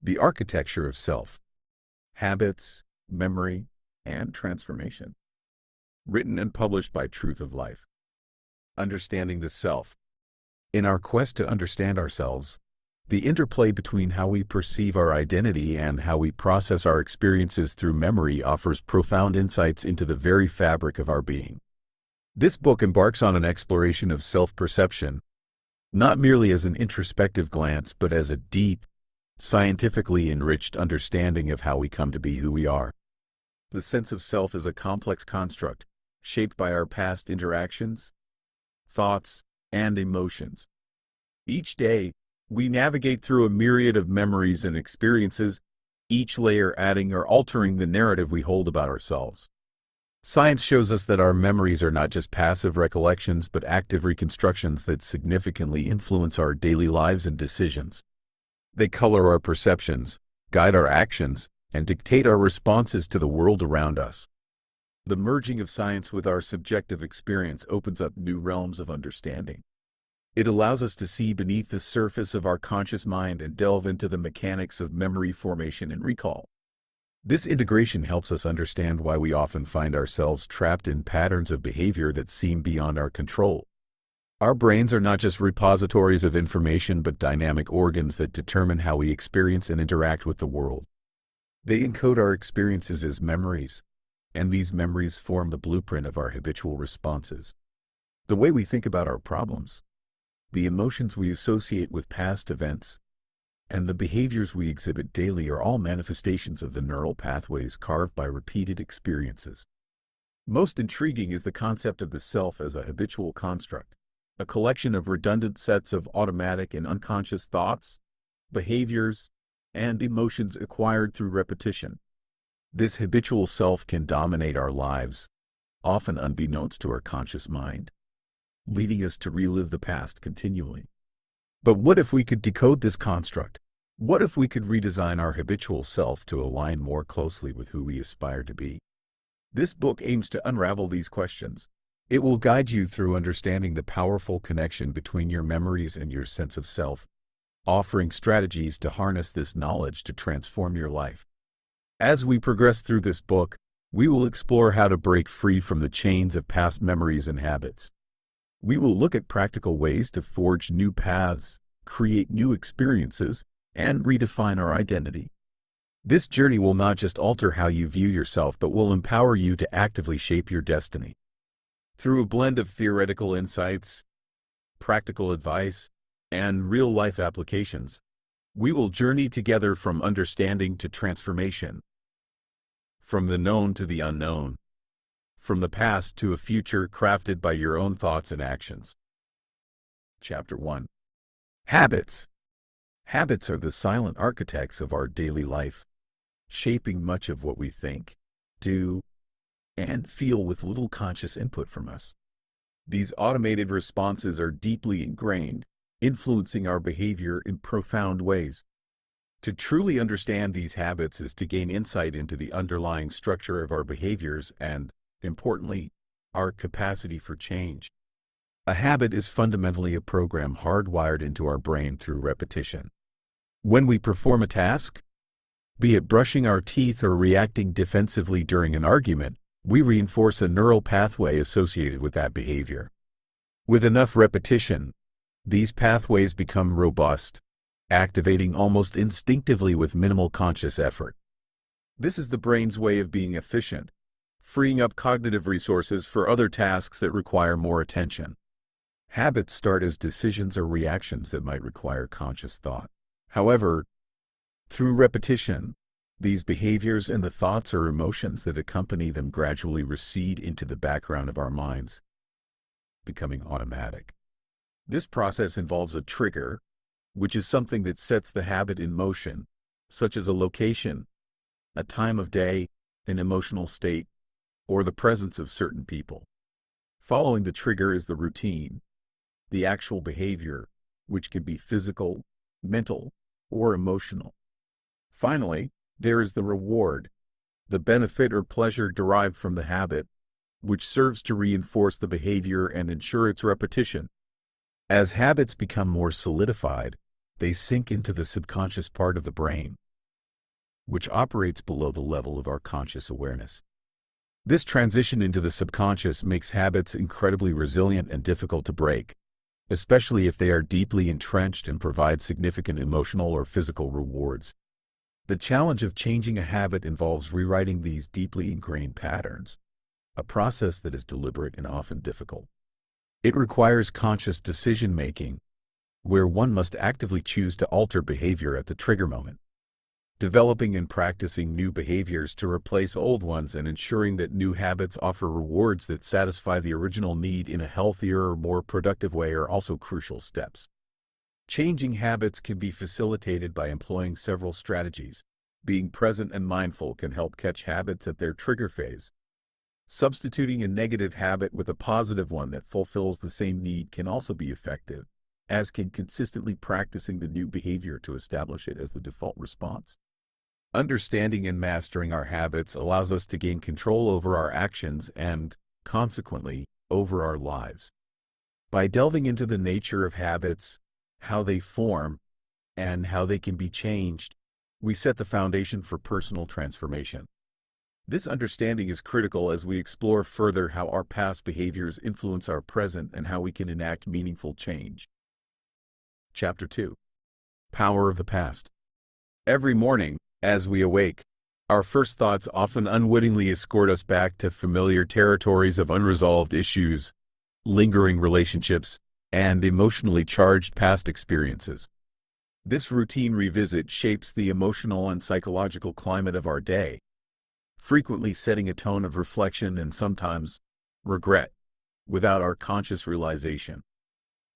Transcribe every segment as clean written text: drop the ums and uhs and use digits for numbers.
The Architecture of Self, Habits, Memory, and Transformation. Written and published by Truth of Life. Understanding the Self. In our quest to understand ourselves, the interplay between how we perceive our identity and how we process our experiences through memory offers profound insights into the very fabric of our being. This book embarks on an exploration of self-perception, not merely as an introspective glance, but as a deep, scientifically enriched understanding of how we come to be who we are. The sense of self is a complex construct, shaped by our past interactions, thoughts, and emotions. Each day, we navigate through a myriad of memories and experiences, each layer adding or altering the narrative we hold about ourselves. Science shows us that our memories are not just passive recollections but active reconstructions that significantly influence our daily lives and decisions. They color our perceptions, guide our actions, and dictate our responses to the world around us. The merging of science with our subjective experience opens up new realms of understanding. It allows us to see beneath the surface of our conscious mind and delve into the mechanics of memory formation and recall. This integration helps us understand why we often find ourselves trapped in patterns of behavior that seem beyond our control. Our brains are not just repositories of information but dynamic organs that determine how we experience and interact with the world. They encode our experiences as memories, and these memories form the blueprint of our habitual responses. The way we think about our problems, the emotions we associate with past events, and the behaviors we exhibit daily are all manifestations of the neural pathways carved by repeated experiences. Most intriguing is the concept of the self as a habitual construct, a collection of redundant sets of automatic and unconscious thoughts, behaviors, and emotions acquired through repetition. This habitual self can dominate our lives, often unbeknownst to our conscious mind, leading us to relive the past continually. But what if we could decode this construct? What if we could redesign our habitual self to align more closely with who we aspire to be? This book aims to unravel these questions. It will guide you through understanding the powerful connection between your memories and your sense of self, offering strategies to harness this knowledge to transform your life. As we progress through this book, we will explore how to break free from the chains of past memories and habits. We will look at practical ways to forge new paths, create new experiences, and redefine our identity. This journey will not just alter how you view yourself but will empower you to actively shape your destiny. Through a blend of theoretical insights, practical advice, and real-life applications, we will journey together from understanding to transformation, from the known to the unknown, from the past to a future crafted by your own thoughts and actions. Chapter 1. Habits. Habits are the silent architects of our daily life, shaping much of what we think, do, and feel with little conscious input from us. These automated responses are deeply ingrained, influencing our behavior in profound ways. To truly understand these habits is to gain insight into the underlying structure of our behaviors and, importantly, our capacity for change. A habit is fundamentally a program hardwired into our brain through repetition. When we perform a task, be it brushing our teeth or reacting defensively during an argument, we reinforce a neural pathway associated with that behavior. With enough repetition, these pathways become robust, activating almost instinctively with minimal conscious effort. This is the brain's way of being efficient, freeing up cognitive resources for other tasks that require more attention. Habits start as decisions or reactions that might require conscious thought. However, through repetition, these behaviors and the thoughts or emotions that accompany them gradually recede into the background of our minds, becoming automatic. This process involves a trigger, which is something that sets the habit in motion, such as a location, a time of day, an emotional state, or the presence of certain people. Following the trigger is the routine, the actual behavior, which can be physical, mental, or emotional. Finally, there is the reward, the benefit or pleasure derived from the habit, which serves to reinforce the behavior and ensure its repetition. As habits become more solidified, they sink into the subconscious part of the brain, which operates below the level of our conscious awareness. This transition into the subconscious makes habits incredibly resilient and difficult to break, especially if they are deeply entrenched and provide significant emotional or physical rewards. The challenge of changing a habit involves rewriting these deeply ingrained patterns, a process that is deliberate and often difficult. It requires conscious decision-making, where one must actively choose to alter behavior at the trigger moment. Developing and practicing new behaviors to replace old ones and ensuring that new habits offer rewards that satisfy the original need in a healthier or more productive way are also crucial steps. Changing habits can be facilitated by employing several strategies. Being present and mindful can help catch habits at their trigger phase. Substituting a negative habit with a positive one that fulfills the same need can also be effective, as can consistently practicing the new behavior to establish it as the default response. Understanding and mastering our habits allows us to gain control over our actions and, consequently, over our lives. By delving into the nature of habits, how they form, and how they can be changed, we set the foundation for personal transformation. This understanding is critical as we explore further how our past behaviors influence our present and how we can enact meaningful change. Chapter 2. Power of the Past. Every morning, as we awake, our first thoughts often unwittingly escort us back to familiar territories of unresolved issues, lingering relationships, and emotionally charged past experiences. This routine revisit shapes the emotional and psychological climate of our day, frequently setting a tone of reflection and sometimes regret, without our conscious realization.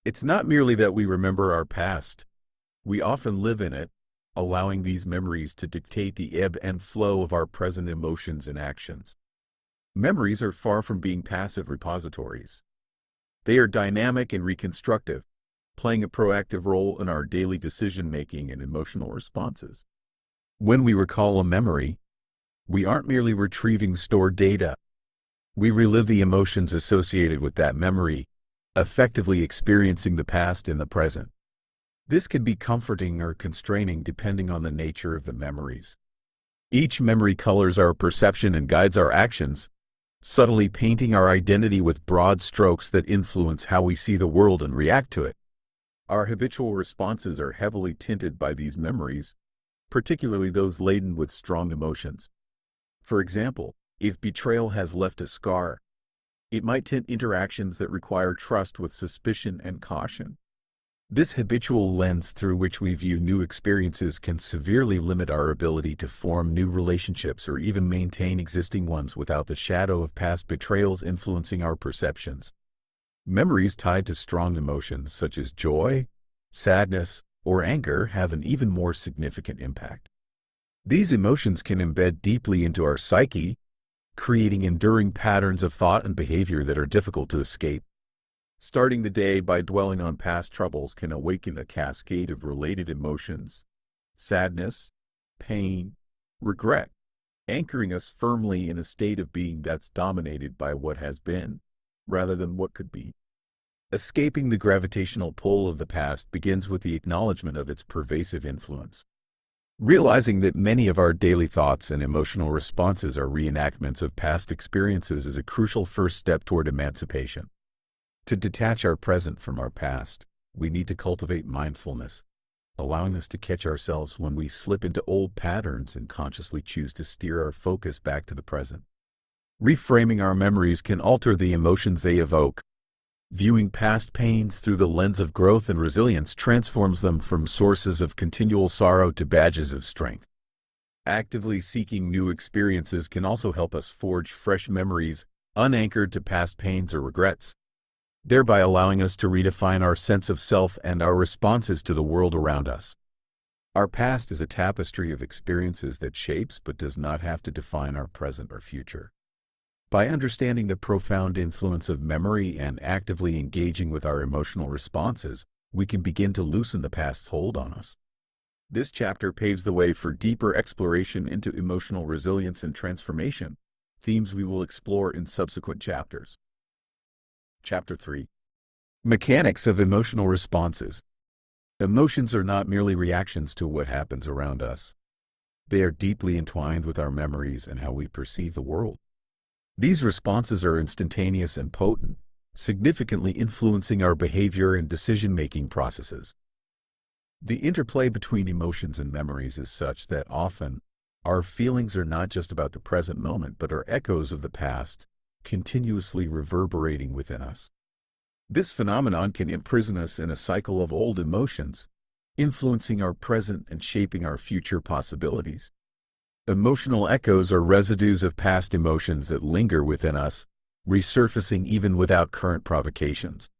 It's not merely that we remember our past. We often live in it, allowing these memories to dictate the ebb and flow of our present emotions and actions. Memories are far from being passive repositories. They are dynamic and reconstructive, playing a proactive role in our daily decision-making and emotional responses. When we recall a memory, we aren't merely retrieving stored data. We relive the emotions associated with that memory, effectively experiencing the past in the present. This can be comforting or constraining depending on the nature of the memories. Each memory colors our perception and guides our actions, subtly painting our identity with broad strokes that influence how we see the world and react to it. Our habitual responses are heavily tinted by these memories, particularly those laden with strong emotions. For example, if betrayal has left a scar, it might tint interactions that require trust with suspicion and caution. This habitual lens through which we view new experiences can severely limit our ability to form new relationships or even maintain existing ones without the shadow of past betrayals influencing our perceptions. Memories tied to strong emotions such as joy, sadness, or anger have an even more significant impact. These emotions can embed deeply into our psyche, creating enduring patterns of thought and behavior that are difficult to escape. Starting the day by dwelling on past troubles can awaken a cascade of related emotions: sadness, pain, regret, anchoring us firmly in a state of being that's dominated by what has been, rather than what could be. Escaping the gravitational pull of the past begins with the acknowledgement of its pervasive influence. Realizing that many of our daily thoughts and emotional responses are reenactments of past experiences is a crucial first step toward emancipation. To detach our present from our past, we need to cultivate mindfulness, allowing us to catch ourselves when we slip into old patterns and consciously choose to steer our focus back to the present. Reframing our memories can alter the emotions they evoke. Viewing past pains through the lens of growth and resilience transforms them from sources of continual sorrow to badges of strength. Actively seeking new experiences can also help us forge fresh memories, unanchored to past pains or regrets, thereby allowing us to redefine our sense of self and our responses to the world around us. Our past is a tapestry of experiences that shapes but does not have to define our present or future. By understanding the profound influence of memory and actively engaging with our emotional responses, we can begin to loosen the past's hold on us. This chapter paves the way for deeper exploration into emotional resilience and transformation, themes we will explore in subsequent chapters. Chapter 3. Mechanics of Emotional Responses. Emotions are not merely reactions to what happens around us. They are deeply entwined with our memories and how we perceive the world. These responses are instantaneous and potent, significantly influencing our behavior and decision-making processes. The interplay between emotions and memories is such that often our feelings are not just about the present moment but are echoes of the past, continuously reverberating within us. This phenomenon can imprison us in a cycle of old emotions, influencing our present and shaping our future possibilities. Emotional echoes are residues of past emotions that linger within us, resurfacing even without current provocations.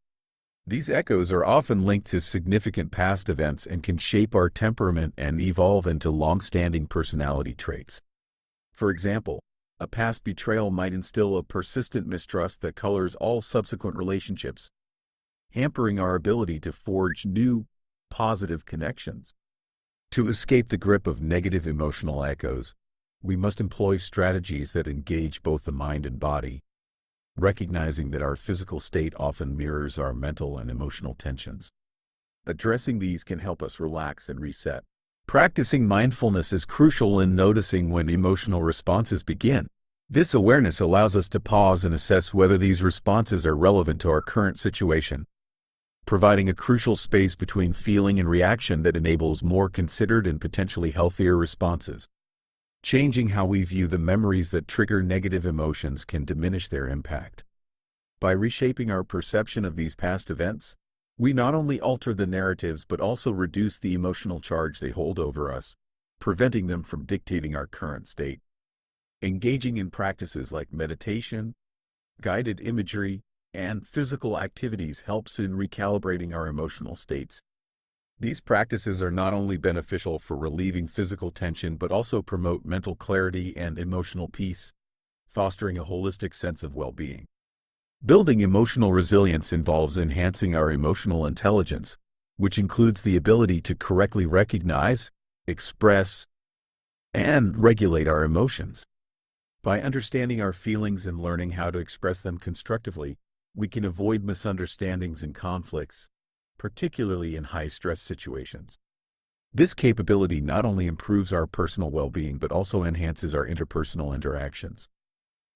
These echoes are often linked to significant past events and can shape our temperament and evolve into long-standing personality traits. For example, a past betrayal might instill a persistent mistrust that colors all subsequent relationships, hampering our ability to forge new, positive connections. To escape the grip of negative emotional echoes, we must employ strategies that engage both the mind and body, recognizing that our physical state often mirrors our mental and emotional tensions. Addressing these can help us relax and reset. Practicing mindfulness is crucial in noticing when emotional responses begin. This awareness allows us to pause and assess whether these responses are relevant to our current situation, providing a crucial space between feeling and reaction that enables more considered and potentially healthier responses. Changing how we view the memories that trigger negative emotions can diminish their impact. By reshaping our perception of these past events, we not only alter the narratives but also reduce the emotional charge they hold over us, preventing them from dictating our current state. Engaging in practices like meditation, guided imagery, and physical activities helps in recalibrating our emotional states. These practices are not only beneficial for relieving physical tension but also promote mental clarity and emotional peace, fostering a holistic sense of well-being. Building emotional resilience involves enhancing our emotional intelligence, which includes the ability to correctly recognize, express, and regulate our emotions. By understanding our feelings and learning how to express them constructively, we can avoid misunderstandings and conflicts, particularly in high-stress situations. This capability not only improves our personal well-being but also enhances our interpersonal interactions.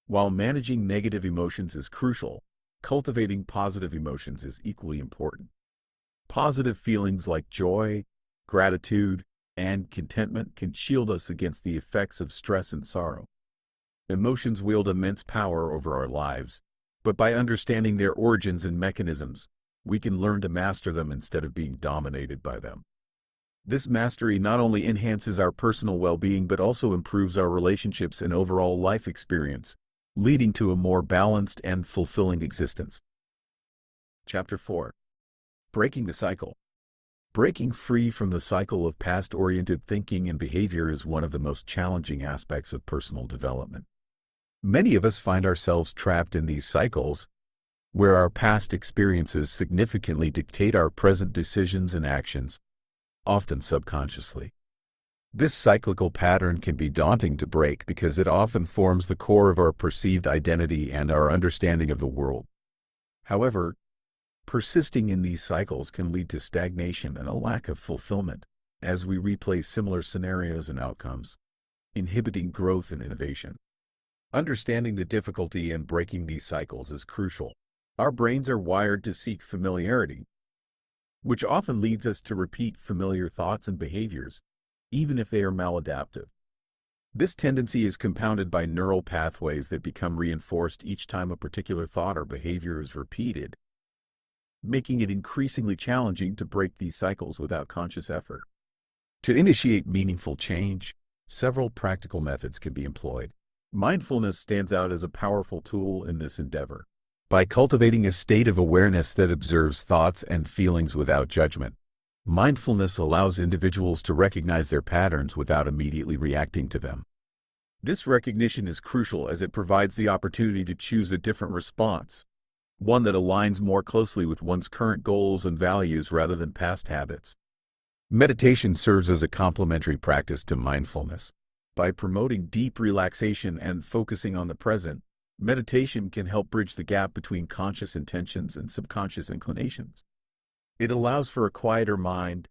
While managing negative emotions is crucial, cultivating positive emotions is equally important. Positive feelings like joy, gratitude, and contentment can shield us against the effects of stress and sorrow. Emotions wield immense power over our lives, but by understanding their origins and mechanisms, we can learn to master them instead of being dominated by them. This mastery not only enhances our personal well-being but also improves our relationships and overall life experience, leading to a more balanced and fulfilling existence. Chapter 4. Breaking the Cycle. Breaking free from the cycle of past-oriented thinking and behavior is one of the most challenging aspects of personal development. Many of us find ourselves trapped in these cycles, where our past experiences significantly dictate our present decisions and actions, often subconsciously. This cyclical pattern can be daunting to break because it often forms the core of our perceived identity and our understanding of the world. However, persisting in these cycles can lead to stagnation and a lack of fulfillment, as we replay similar scenarios and outcomes, inhibiting growth and innovation. Understanding the difficulty in breaking these cycles is crucial. Our brains are wired to seek familiarity, which often leads us to repeat familiar thoughts and behaviors, even if they are maladaptive. This tendency is compounded by neural pathways that become reinforced each time a particular thought or behavior is repeated, making it increasingly challenging to break these cycles without conscious effort. To initiate meaningful change, several practical methods can be employed. Mindfulness stands out as a powerful tool in this endeavor. By cultivating a state of awareness that observes thoughts and feelings without judgment, mindfulness allows individuals to recognize their patterns without immediately reacting to them. This recognition is crucial as it provides the opportunity to choose a different response, one that aligns more closely with one's current goals and values rather than past habits. Meditation serves as a complementary practice to mindfulness. By promoting deep relaxation and focusing on the present, meditation can help bridge the gap between conscious intentions and subconscious inclinations. It allows for a quieter mind,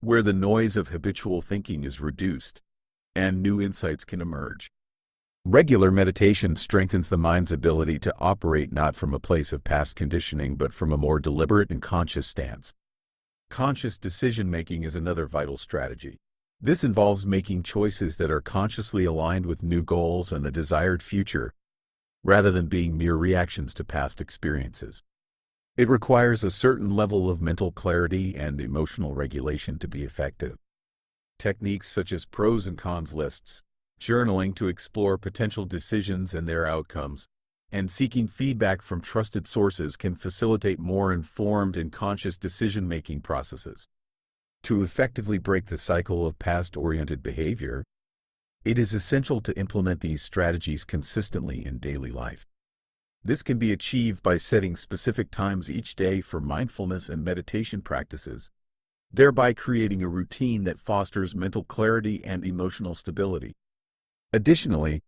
where the noise of habitual thinking is reduced, and new insights can emerge. Regular meditation strengthens the mind's ability to operate not from a place of past conditioning but from a more deliberate and conscious stance. Conscious decision-making is another vital strategy. This involves making choices that are consciously aligned with new goals and the desired future, rather than being mere reactions to past experiences. It requires a certain level of mental clarity and emotional regulation to be effective. Techniques such as pros and cons lists, journaling to explore potential decisions and their outcomes, and seeking feedback from trusted sources can facilitate more informed and conscious decision-making processes. To effectively break the cycle of past-oriented behavior, it is essential to implement these strategies consistently in daily life. This can be achieved by setting specific times each day for mindfulness and meditation practices, thereby creating a routine that fosters mental clarity and emotional stability. Additionally,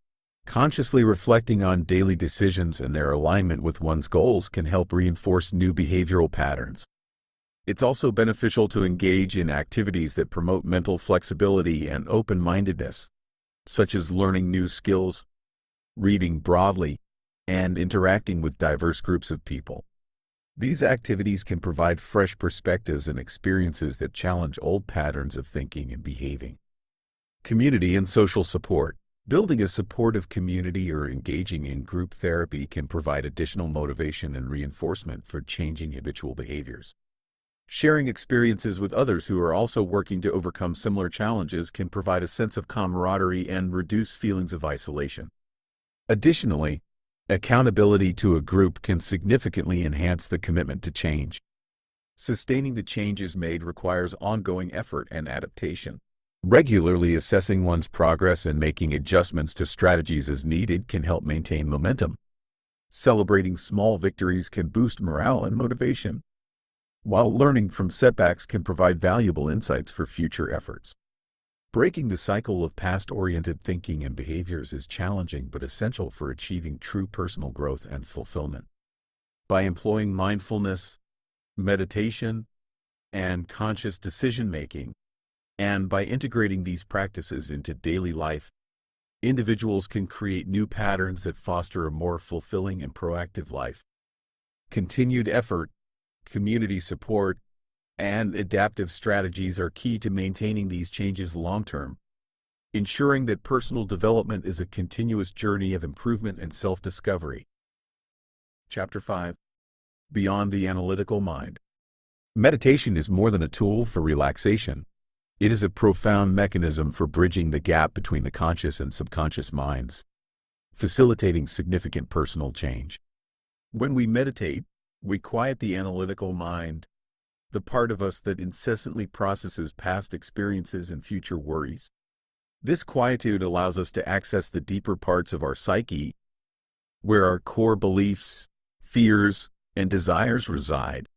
consciously reflecting on daily decisions and their alignment with one's goals can help reinforce new behavioral patterns. It's also beneficial to engage in activities that promote mental flexibility and open-mindedness, such as learning new skills, reading broadly, and interacting with diverse groups of people. These activities can provide fresh perspectives and experiences that challenge old patterns of thinking and behaving. Community and social support. Building a supportive community or engaging in group therapy can provide additional motivation and reinforcement for changing habitual behaviors. Sharing experiences with others who are also working to overcome similar challenges can provide a sense of camaraderie and reduce feelings of isolation. Additionally, accountability to a group can significantly enhance the commitment to change. Sustaining the changes made requires ongoing effort and adaptation. Regularly assessing one's progress and making adjustments to strategies as needed can help maintain momentum. Celebrating small victories can boost morale and motivation, while learning from setbacks can provide valuable insights for future efforts. Breaking the cycle of past-oriented thinking and behaviors is challenging but essential for achieving true personal growth and fulfillment. By employing mindfulness, meditation, and conscious decision-making, and by integrating these practices into daily life, individuals can create new patterns that foster a more fulfilling and proactive life. Continued effort, community support, and adaptive strategies are key to maintaining these changes long-term, ensuring that personal development is a continuous journey of improvement and self-discovery. Chapter 5. Beyond the Analytical Mind. Meditation is more than a tool for relaxation. It is a profound mechanism for bridging the gap between the conscious and subconscious minds, facilitating significant personal change. When we meditate, we quiet the analytical mind, the part of us that incessantly processes past experiences and future worries. This quietude allows us to access the deeper parts of our psyche, where our core beliefs, fears, and desires reside.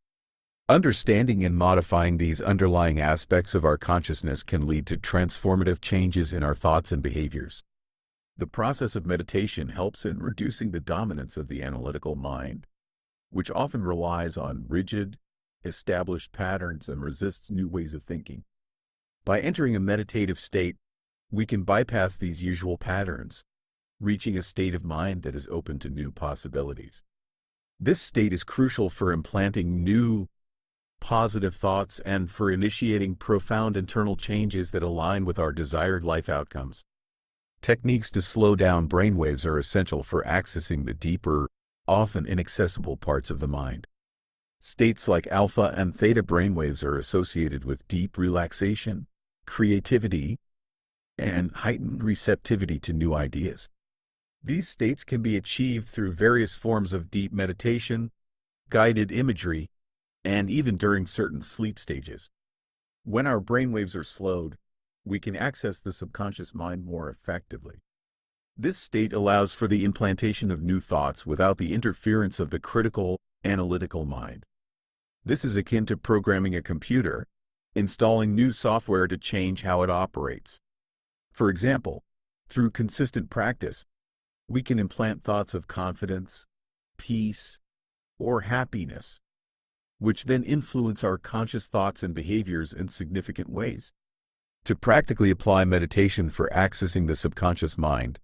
Understanding and modifying these underlying aspects of our consciousness can lead to transformative changes in our thoughts and behaviors. The process of meditation helps in reducing the dominance of the analytical mind, which often relies on rigid, established patterns and resists new ways of thinking. By entering a meditative state, we can bypass these usual patterns, reaching a state of mind that is open to new possibilities. This state is crucial for implanting new, positive thoughts and for initiating profound internal changes that align with our desired life outcomes. Techniques to slow down brainwaves are essential for accessing the deeper, often inaccessible parts of the mind. States like alpha and theta brainwaves are associated with deep relaxation, creativity, and heightened receptivity to new ideas. These states can be achieved through various forms of deep meditation, guided imagery, and even during certain sleep stages. When our brainwaves are slowed, we can access the subconscious mind more effectively. This state allows for the implantation of new thoughts without the interference of the critical, analytical mind. This is akin to programming a computer, installing new software to change how it operates. For example, through consistent practice, we can implant thoughts of confidence, peace, or happiness, which then influence our conscious thoughts and behaviors in significant ways. To practically apply meditation for accessing the subconscious mind,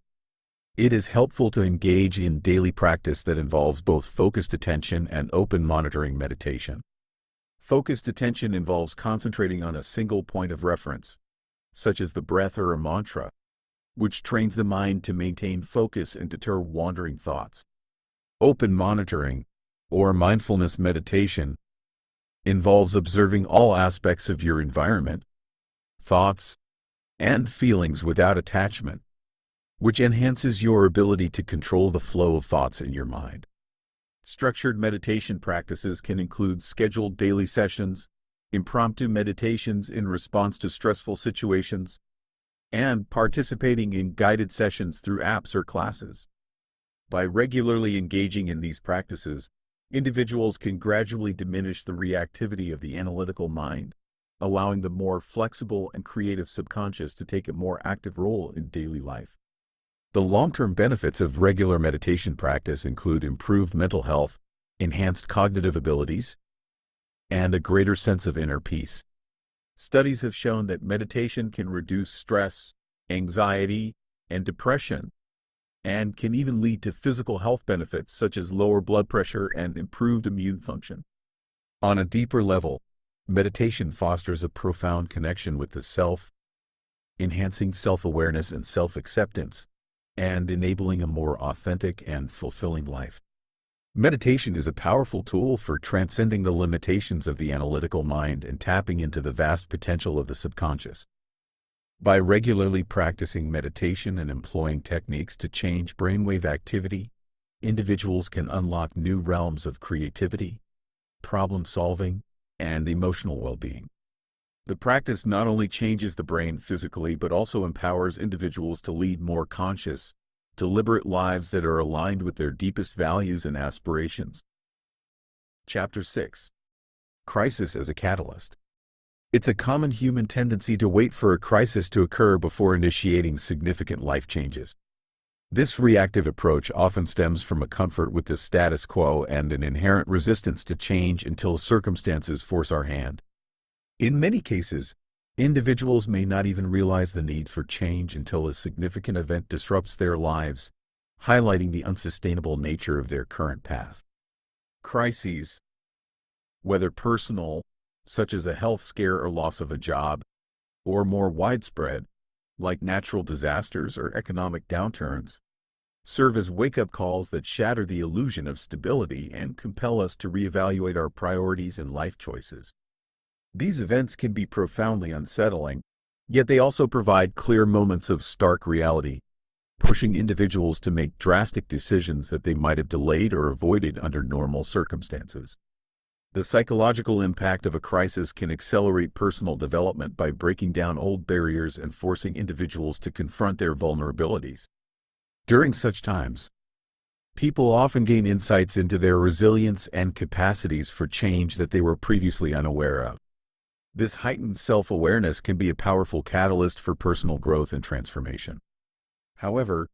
it is helpful to engage in daily practice that involves both focused attention and open monitoring meditation. Focused attention involves concentrating on a single point of reference, such as the breath or a mantra, which trains the mind to maintain focus and deter wandering thoughts. Open monitoring, or mindfulness meditation, involves observing all aspects of your environment, thoughts, and feelings without attachment, which enhances your ability to control the flow of thoughts in your mind. Structured meditation practices can include scheduled daily sessions, impromptu meditations in response to stressful situations, and participating in guided sessions through apps or classes. By regularly engaging in these practices, individuals can gradually diminish the reactivity of the analytical mind, allowing the more flexible and creative subconscious to take a more active role in daily life. The long-term benefits of regular meditation practice include improved mental health, enhanced cognitive abilities, and a greater sense of inner peace. Studies have shown that meditation can reduce stress, anxiety, and depression, and can even lead to physical health benefits such as lower blood pressure and improved immune function. On a deeper level, meditation fosters a profound connection with the self, enhancing self-awareness and self-acceptance, and enabling a more authentic and fulfilling life. Meditation is a powerful tool for transcending the limitations of the analytical mind and tapping into the vast potential of the subconscious. By regularly practicing meditation and employing techniques to change brainwave activity, individuals can unlock new realms of creativity, problem-solving, and emotional well-being. The practice not only changes the brain physically but also empowers individuals to lead more conscious, deliberate lives that are aligned with their deepest values and aspirations. Chapter 6. Crisis as a Catalyst. It's a common human tendency to wait for a crisis to occur before initiating significant life changes. This reactive approach often stems from a comfort with the status quo and an inherent resistance to change until circumstances force our hand. In many cases, individuals may not even realize the need for change until a significant event disrupts their lives, highlighting the unsustainable nature of their current path. Crises, whether personal, such as a health scare or loss of a job, or more widespread, like natural disasters or economic downturns, serve as wake-up calls that shatter the illusion of stability and compel us to reevaluate our priorities and life choices. These events can be profoundly unsettling, yet they also provide clear moments of stark reality, pushing individuals to make drastic decisions that they might have delayed or avoided under normal circumstances. The psychological impact of a crisis can accelerate personal development by breaking down old barriers and forcing individuals to confront their vulnerabilities. During such times, people often gain insights into their resilience and capacities for change that they were previously unaware of. This heightened self-awareness can be a powerful catalyst for personal growth and transformation. However,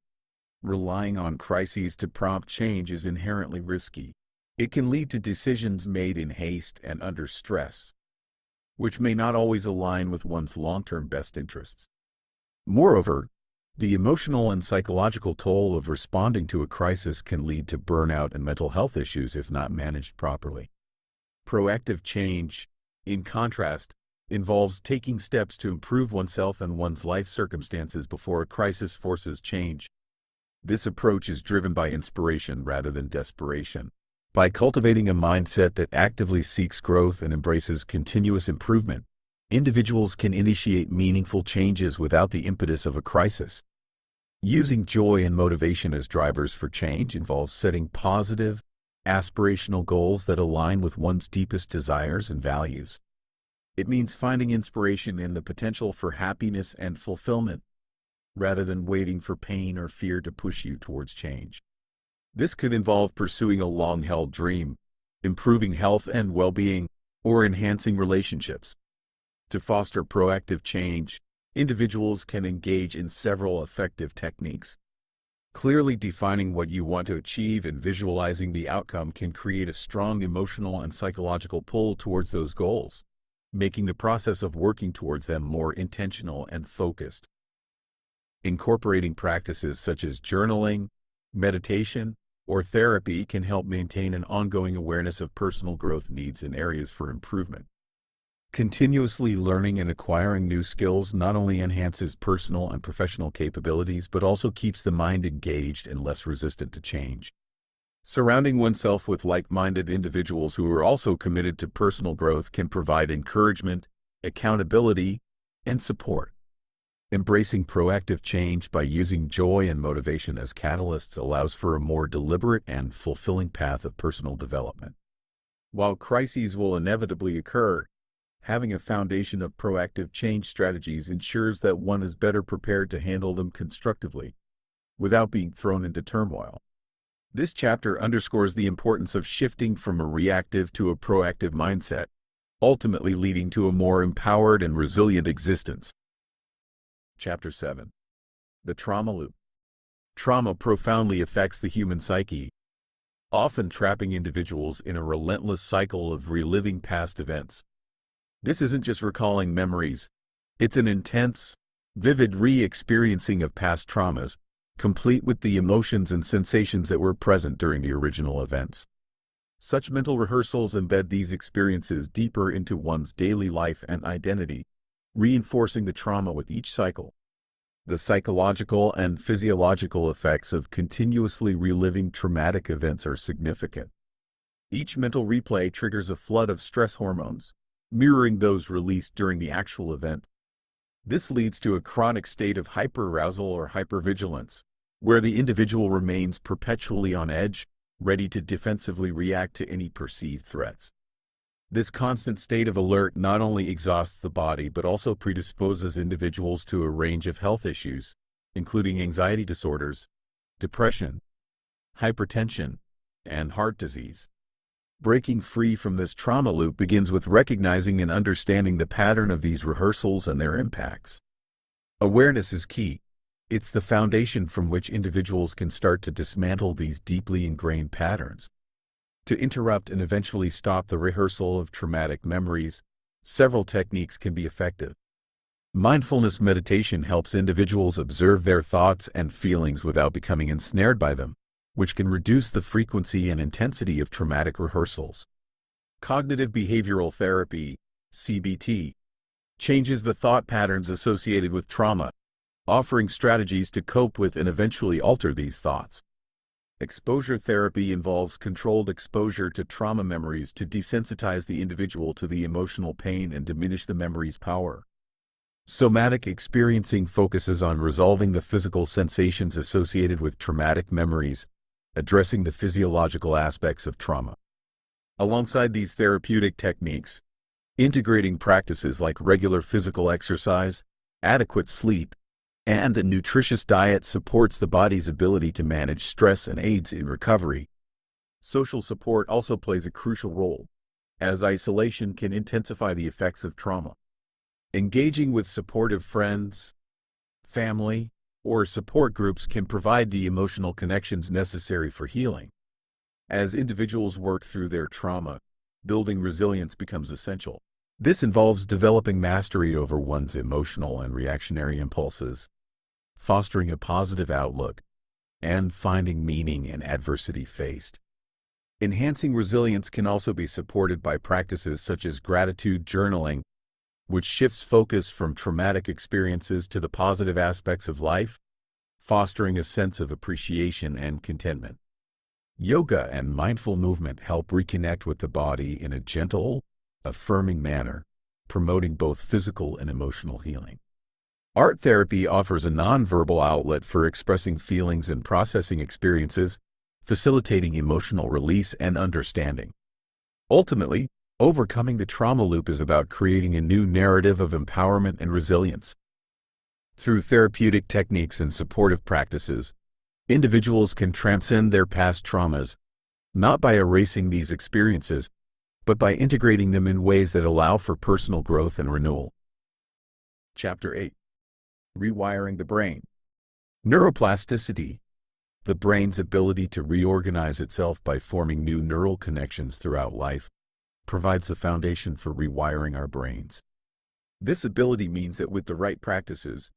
relying on crises to prompt change is inherently risky. It can lead to decisions made in haste and under stress, which may not always align with one's long-term best interests. Moreover, the emotional and psychological toll of responding to a crisis can lead to burnout and mental health issues if not managed properly. Proactive change, in contrast, involves taking steps to improve oneself and one's life circumstances before a crisis forces change. This approach is driven by inspiration rather than desperation. By cultivating a mindset that actively seeks growth and embraces continuous improvement, individuals can initiate meaningful changes without the impetus of a crisis. Using joy and motivation as drivers for change involves setting positive, aspirational goals that align with one's deepest desires and values. It means finding inspiration in the potential for happiness and fulfillment, rather than waiting for pain or fear to push you towards change. This could involve pursuing a long-held dream, improving health and well-being, or enhancing relationships. To foster proactive change, individuals can engage in several effective techniques. Clearly defining what you want to achieve and visualizing the outcome can create a strong emotional and psychological pull towards those goals. making the process of working towards them more intentional and focused. Incorporating practices such as journaling, meditation, or therapy can help maintain an ongoing awareness of personal growth needs and areas for improvement. Continuously learning and acquiring new skills not only enhances personal and professional capabilities but also keeps the mind engaged and less resistant to change. Surrounding oneself with like-minded individuals who are also committed to personal growth can provide encouragement, accountability, and support. Embracing proactive change by using joy and motivation as catalysts allows for a more deliberate and fulfilling path of personal development. While crises will inevitably occur, having a foundation of proactive change strategies ensures that one is better prepared to handle them constructively, without being thrown into turmoil. This chapter underscores the importance of shifting from a reactive to a proactive mindset, ultimately leading to a more empowered and resilient existence. Chapter 7. The Trauma Loop. Trauma profoundly affects the human psyche, often trapping individuals in a relentless cycle of reliving past events. This isn't just recalling memories, it's an intense, vivid re-experiencing of past traumas, complete with the emotions and sensations that were present during the original events. Such mental rehearsals embed these experiences deeper into one's daily life and identity, reinforcing the trauma with each cycle. The psychological and physiological effects of continuously reliving traumatic events are significant. Each mental replay triggers a flood of stress hormones, mirroring those released during the actual event. This leads to a chronic state of hyperarousal or hypervigilance, where the individual remains perpetually on edge, ready to defensively react to any perceived threats. This constant state of alert not only exhausts the body but also predisposes individuals to a range of health issues, including anxiety disorders, depression, hypertension, and heart disease. Breaking free from this trauma loop begins with recognizing and understanding the pattern of these rehearsals and their impacts. Awareness is key. It's the foundation from which individuals can start to dismantle these deeply ingrained patterns. To interrupt and eventually stop the rehearsal of traumatic memories, several techniques can be effective. Mindfulness meditation helps individuals observe their thoughts and feelings without becoming ensnared by them, which can reduce the frequency and intensity of traumatic rehearsals. Cognitive behavioral therapy, CBT, changes the thought patterns associated with trauma, offering strategies to cope with and eventually alter these thoughts. Exposure therapy involves controlled exposure to trauma memories to desensitize the individual to the emotional pain and diminish the memory's power. Somatic experiencing focuses on resolving the physical sensations associated with traumatic memories, addressing the physiological aspects of trauma. Alongside these therapeutic techniques, integrating practices like regular physical exercise, adequate sleep, and a nutritious diet supports the body's ability to manage stress and aids in recovery. Social support also plays a crucial role, as isolation can intensify the effects of trauma. Engaging with supportive friends, family, or support groups can provide the emotional connections necessary for healing. As individuals work through their trauma, building resilience becomes essential. This involves developing mastery over one's emotional and reactionary impulses, fostering a positive outlook, and finding meaning in adversity faced. Enhancing resilience can also be supported by practices such as gratitude journaling, which shifts focus from traumatic experiences to the positive aspects of life, fostering a sense of appreciation and contentment. Yoga and mindful movement help reconnect with the body in a gentle, affirming manner, promoting both physical and emotional healing. Art therapy offers a nonverbal outlet for expressing feelings and processing experiences, facilitating emotional release and understanding. Ultimately, overcoming the trauma loop is about creating a new narrative of empowerment and resilience. Through therapeutic techniques and supportive practices, individuals can transcend their past traumas, not by erasing these experiences, but by integrating them in ways that allow for personal growth and renewal. Chapter 8. Rewiring the Brain. Neuroplasticity. The brain's ability to reorganize itself by forming new neural connections throughout life, provides the foundation for rewiring our brains. This ability means that with the right practices,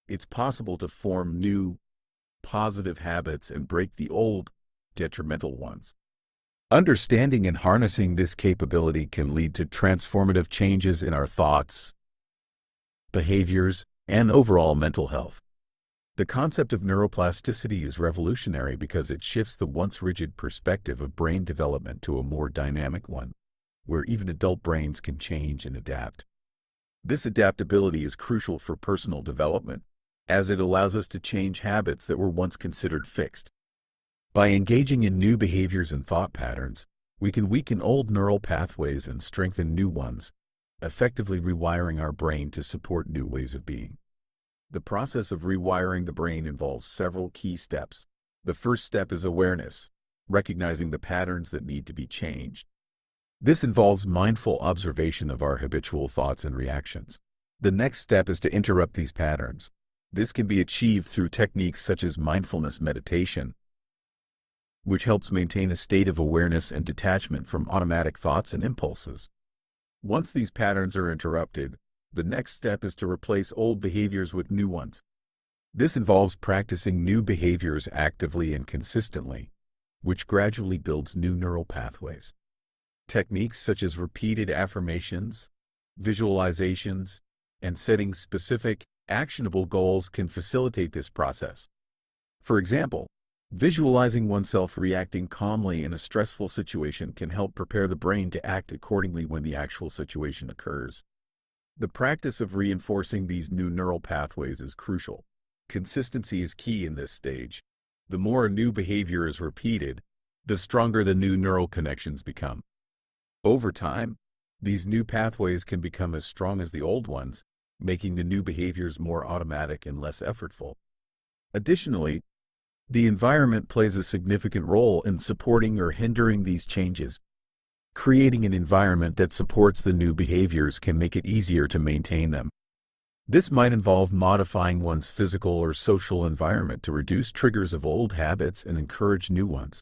it's possible to form new, positive habits and break the old, detrimental ones. Understanding and harnessing this capability can lead to transformative changes in our thoughts, behaviors, and overall mental health. The concept of neuroplasticity is revolutionary because it shifts the once rigid perspective of brain development to a more dynamic one, where even adult brains can change and adapt. This adaptability is crucial for personal development, as it allows us to change habits that were once considered fixed. By engaging in new behaviors and thought patterns, we can weaken old neural pathways and strengthen new ones, effectively rewiring our brain to support new ways of being. The process of rewiring the brain involves several key steps. The first step is awareness, recognizing the patterns that need to be changed. This involves mindful observation of our habitual thoughts and reactions. The next step is to interrupt these patterns. This can be achieved through techniques such as mindfulness meditation, which helps maintain a state of awareness and detachment from automatic thoughts and impulses. Once these patterns are interrupted, the next step is to replace old behaviors with new ones. This involves practicing new behaviors actively and consistently, which gradually builds new neural pathways. Techniques such as repeated affirmations, visualizations, and setting specific, actionable goals can facilitate this process. For example, visualizing oneself reacting calmly in a stressful situation can help prepare the brain to act accordingly when the actual situation occurs. The practice of reinforcing these new neural pathways is crucial. Consistency is key in this stage. The more a new behavior is repeated, the stronger the new neural connections become. Over time, these new pathways can become as strong as the old ones, making the new behaviors more automatic and less effortful. Additionally, the environment plays a significant role in supporting or hindering these changes. Creating an environment that supports the new behaviors can make it easier to maintain them. This might involve modifying one's physical or social environment to reduce triggers of old habits and encourage new ones.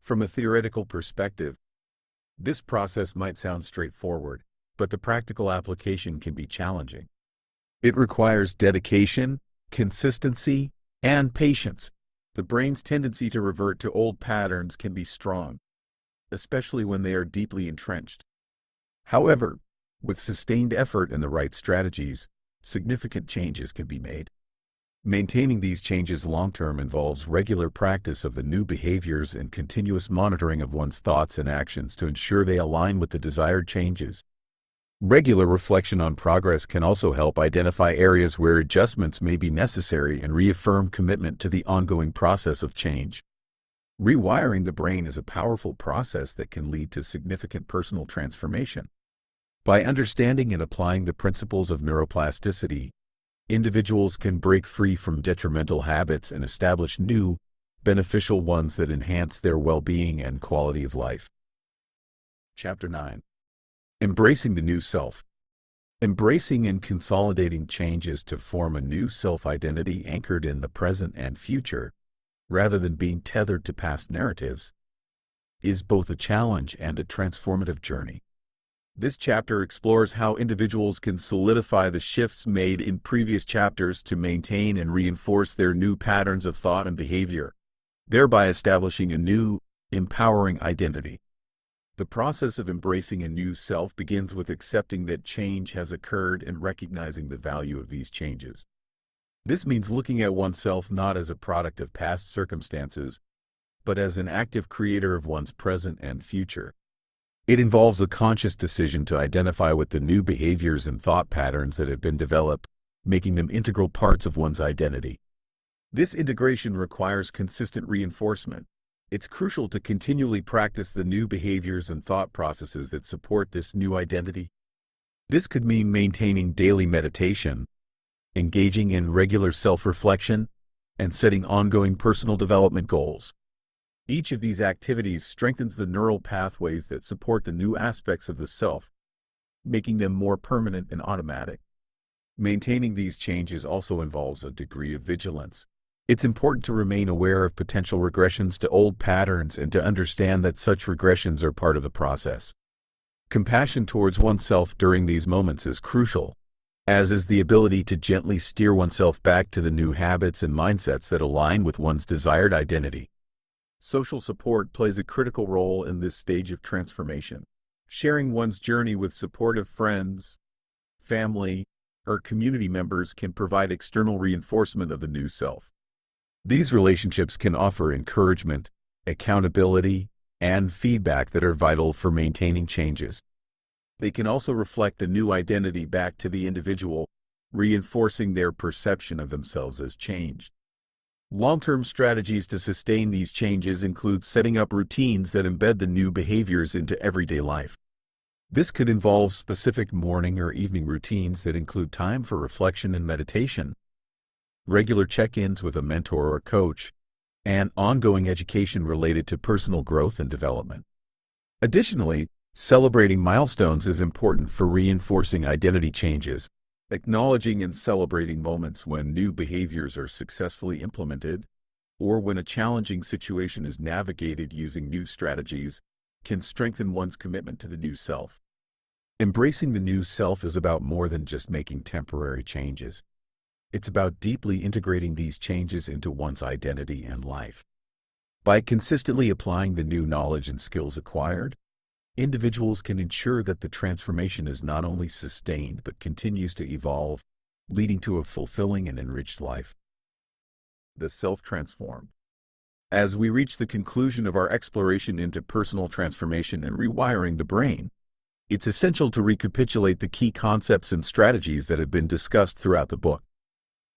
From a theoretical perspective, this process might sound straightforward, but the practical application can be challenging. It requires dedication, consistency, and patience. The brain's tendency to revert to old patterns can be strong, especially when they are deeply entrenched. However, with sustained effort and the right strategies, significant changes can be made. Maintaining these changes long-term involves regular practice of the new behaviors and continuous monitoring of one's thoughts and actions to ensure they align with the desired changes. Regular reflection on progress can also help identify areas where adjustments may be necessary and reaffirm commitment to the ongoing process of change. Rewiring the brain is a powerful process that can lead to significant personal transformation. By understanding and applying the principles of neuroplasticity, individuals can break free from detrimental habits and establish new, beneficial ones that enhance their well-being and quality of life. Chapter 9. Embracing the new self. Embracing and consolidating changes to form a new self-identity anchored in the present and future, rather than being tethered to past narratives, is both a challenge and a transformative journey. This chapter explores how individuals can solidify the shifts made in previous chapters to maintain and reinforce their new patterns of thought and behavior, thereby establishing a new, empowering identity. The process of embracing a new self begins with accepting that change has occurred and recognizing the value of these changes. This means looking at oneself not as a product of past circumstances, but as an active creator of one's present and future. It involves a conscious decision to identify with the new behaviors and thought patterns that have been developed, making them integral parts of one's identity. This integration requires consistent reinforcement. It's crucial to continually practice the new behaviors and thought processes that support this new identity. This could mean maintaining daily meditation, engaging in regular self-reflection, and setting ongoing personal development goals. Each of these activities strengthens the neural pathways that support the new aspects of the self, making them more permanent and automatic. Maintaining these changes also involves a degree of vigilance. It's important to remain aware of potential regressions to old patterns and to understand that such regressions are part of the process. Compassion towards oneself during these moments is crucial, as is the ability to gently steer oneself back to the new habits and mindsets that align with one's desired identity. Social support plays a critical role in this stage of transformation. Sharing one's journey with supportive friends, family, or community members can provide external reinforcement of the new self. These relationships can offer encouragement, accountability, and feedback that are vital for maintaining changes. They can also reflect the new identity back to the individual, reinforcing their perception of themselves as changed. Long-term strategies to sustain these changes include setting up routines that embed the new behaviors into everyday life. This could involve specific morning or evening routines that include time for reflection and meditation, regular check-ins with a mentor or coach, and ongoing education related to personal growth and development. Additionally, celebrating milestones is important for reinforcing identity changes. Acknowledging and celebrating moments when new behaviors are successfully implemented, or when a challenging situation is navigated using new strategies, can strengthen one's commitment to the new self. Embracing the new self is about more than just making temporary changes. It's about deeply integrating these changes into one's identity and life. By consistently applying the new knowledge and skills acquired, individuals can ensure that the transformation is not only sustained but continues to evolve, leading to a fulfilling and enriched life. The self-transformed. As we reach the conclusion of our exploration into personal transformation and rewiring the brain, it's essential to recapitulate the key concepts and strategies that have been discussed throughout the book.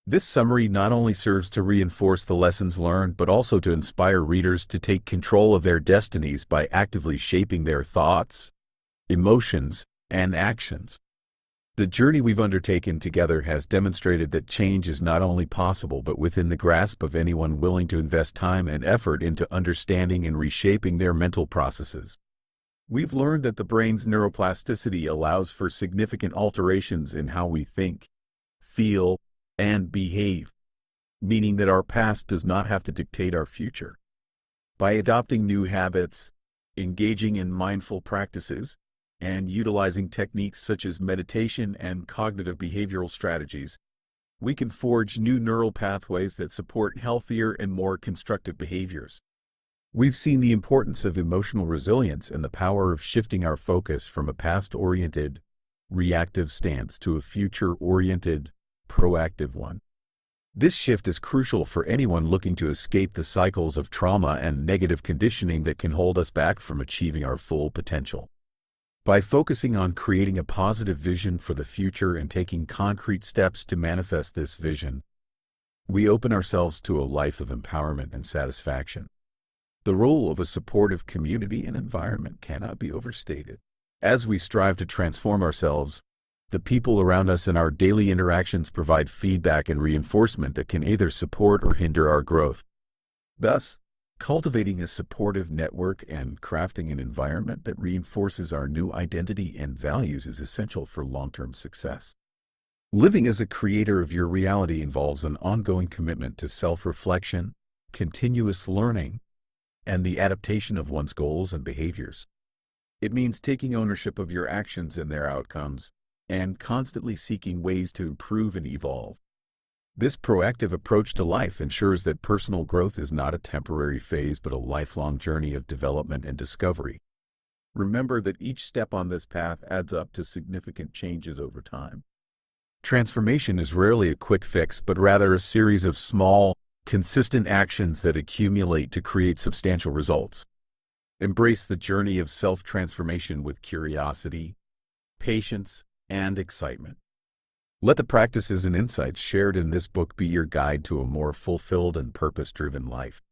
This summary not only serves to reinforce the lessons learned but also to inspire readers to take control of their destinies by actively shaping their thoughts, emotions, and actions. The journey we've undertaken together has demonstrated that change is not only possible but within the grasp of anyone willing to invest time and effort into understanding and reshaping their mental processes. We've learned that the brain's neuroplasticity allows for significant alterations in how we think, feel, and behave, meaning that our past does not have to dictate our future. By adopting new habits, engaging in mindful practices, and utilizing techniques such as meditation and cognitive behavioral strategies, we can forge new neural pathways that support healthier and more constructive behaviors. We've seen the importance of emotional resilience and the power of shifting our focus from a past-oriented, reactive stance to a future-oriented, proactive one. This shift is crucial for anyone looking to escape the cycles of trauma and negative conditioning that can hold us back from achieving our full potential. By focusing on creating a positive vision for the future and taking concrete steps to manifest this vision, we open ourselves to a life of empowerment and satisfaction. The role of a supportive community and environment cannot be overstated. As we strive to transform ourselves, the people around us and our daily interactions provide feedback and reinforcement that can either support or hinder our growth. Thus, cultivating a supportive network and crafting an environment that reinforces our new identity and values is essential for long-term success. Living as a creator of your reality involves an ongoing commitment to self-reflection, continuous learning, and the adaptation of one's goals and behaviors. It means taking ownership of your actions and their outcomes, and constantly seeking ways to improve and evolve. This proactive approach to life ensures that personal growth is not a temporary phase but a lifelong journey of development and discovery. Remember that each step on this path adds up to significant changes over time. Transformation is rarely a quick fix but rather a series of small, consistent actions that accumulate to create substantial results. Embrace the journey of self-transformation with curiosity, patience, and excitement. Let the practices and insights shared in this book be your guide to a more fulfilled and purpose-driven life.